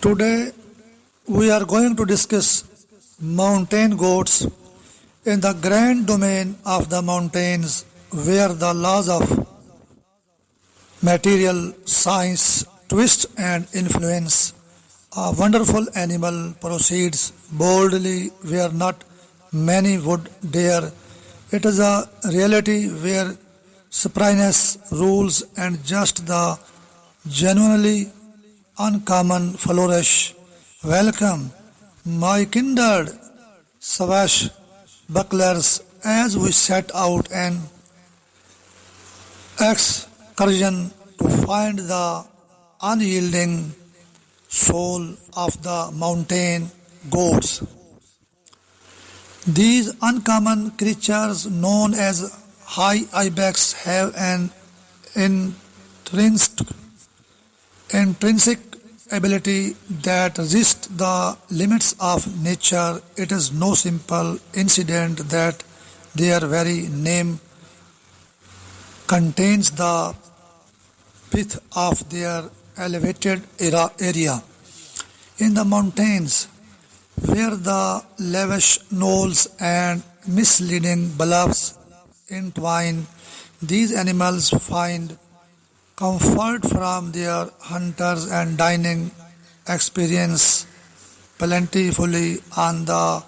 Today we are going to discuss mountain goats in the grand domain of the mountains where the laws of material science twist and influence. A wonderful animal proceeds boldly where not many would dare. It is a reality where surprise rules and just the genuinely uncommon flourish. Welcome, my kindred swash bucklers, as we set out an excursion to find the unyielding soul of the mountain goats. These uncommon creatures known as high ibex have an intrinsic intrinsic ability that resists the limits of nature. It is no simple incident that their very name contains the pith of their elevated area. In the mountains, where the lavish knolls and misleading bluffs entwine, these animals find comfort from their hunters and dining experience plentifully on the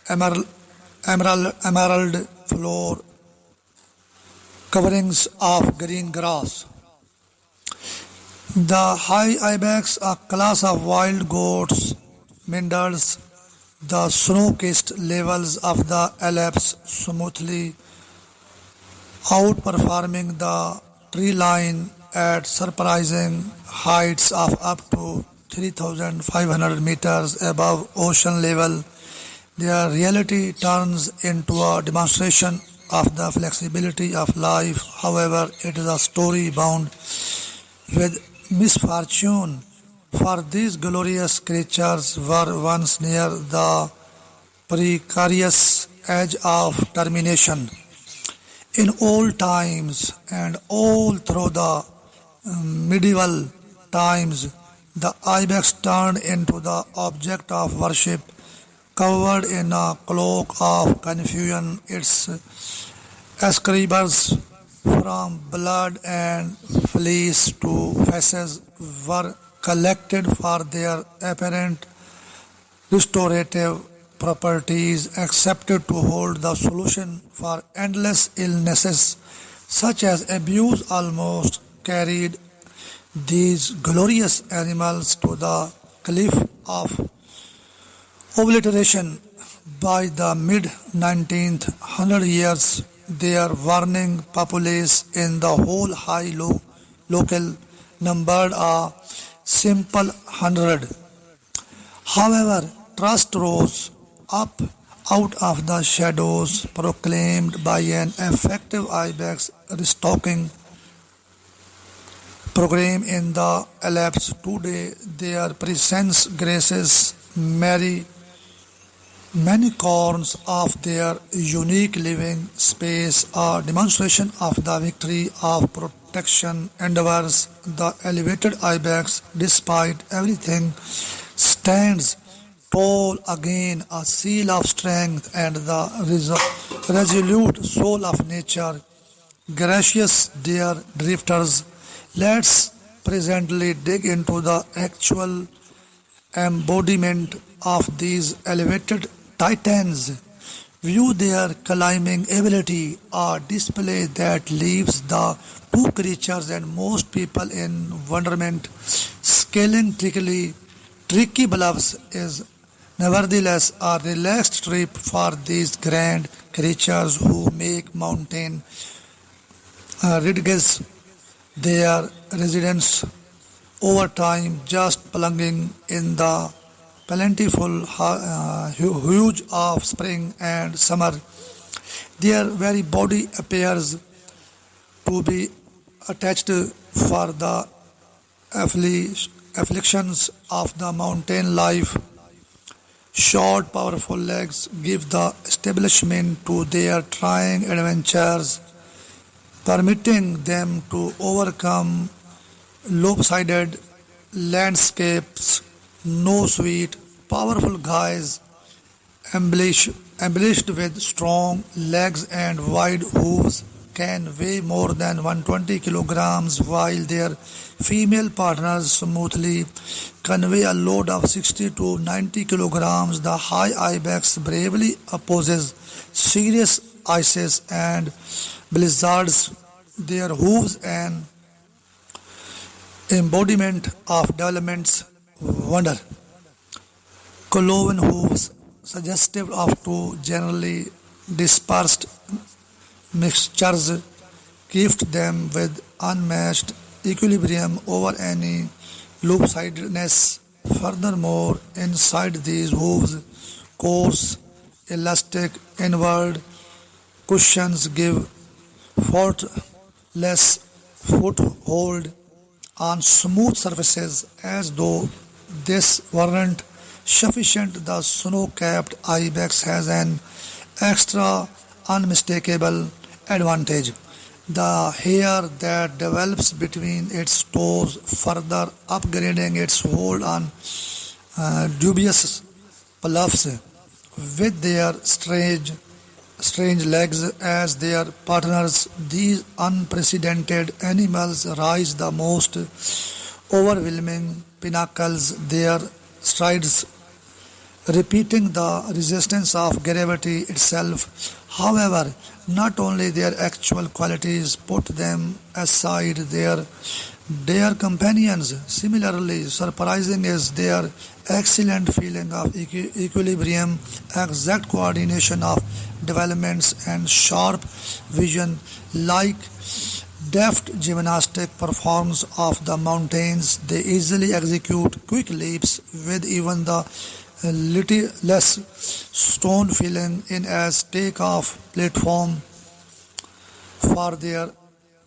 emerald floor coverings of green grass. The high ibex, a class of wild goats, meanders the snow-kissed levels of the Alps smoothly, outperforming the tree line at surprising heights of up to 3,500 meters above ocean level. Their reality turns into a demonstration of the flexibility of life. However, it is a story bound with misfortune, for these glorious creatures were once near the precarious edge of termination. In old times and all through the medieval times, the ibex turned into the object of worship, covered in a cloak of confusion. Its escribers, from blood and fleece to faces, were collected for their apparent restorative properties, accepted to hold the solution for endless illnesses such as abuse, almost carried these glorious animals to the cliff of obliteration. By the mid 19th hundred years, their warning populace in the whole local numbered a simple 100. However, trust rose up out of the shadows, proclaimed by an effective ibex restocking program in the Alps. Today, their presence graces many corners of their unique living space, a demonstration of the victory of protection endeavors. The elevated ibex, despite everything, stands tall again, a seal of strength and the resolute soul of nature. Gracious dear drifters, let's presently dig into the actual embodiment of these elevated titans. View their climbing ability, a display that leaves the two creatures and most people in wonderment. Scaling tricky bluffs is nevertheless a relaxed trip for these grand creatures who make mountain ridges their residence over time, just plunging in the plentiful huge of spring and summer. Their very body appears to be attached for the afflictions of the mountain life. Short, powerful legs give the establishment to their trying adventures, permitting them to overcome lopsided landscapes No sweet, powerful guys embellished with strong legs and wide hooves can weigh more than 120 kilograms while their female partners smoothly convey a load of 60 to 90 kilograms. The high ibex bravely opposes serious ices and blizzards. Their hooves and embodiment of development's wonder. Cloven hooves, suggestive of two generally dispersed mixtures, gift them with unmatched equilibrium over any loopsidedness. Furthermore, inside these hooves, coarse, elastic inward cushions give faultless foothold on smooth surfaces. As though this weren't sufficient, the snow-capped ibex has an extra unmistakable advantage. The hair that develops between its toes, further upgrading its hold on dubious bluffs. With their strange legs as their partners, these unprecedented animals rise the most overwhelming pinnacles, their strides repeating the resistance of gravity itself. However, not only their actual qualities put them aside, their companions. Similarly, surprising is their excellent feeling of equilibrium, exact coordination of developments, and sharp vision, like deft gymnastic performs of the mountains. They easily execute quick leaps with even the littlest stone filling in as take-off platform for their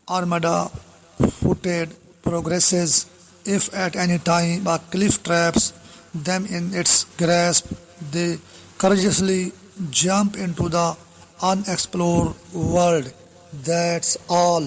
armada-footed progresses. If at any time a cliff traps them in its grasp, they courageously jump into the unexplored world. That's all.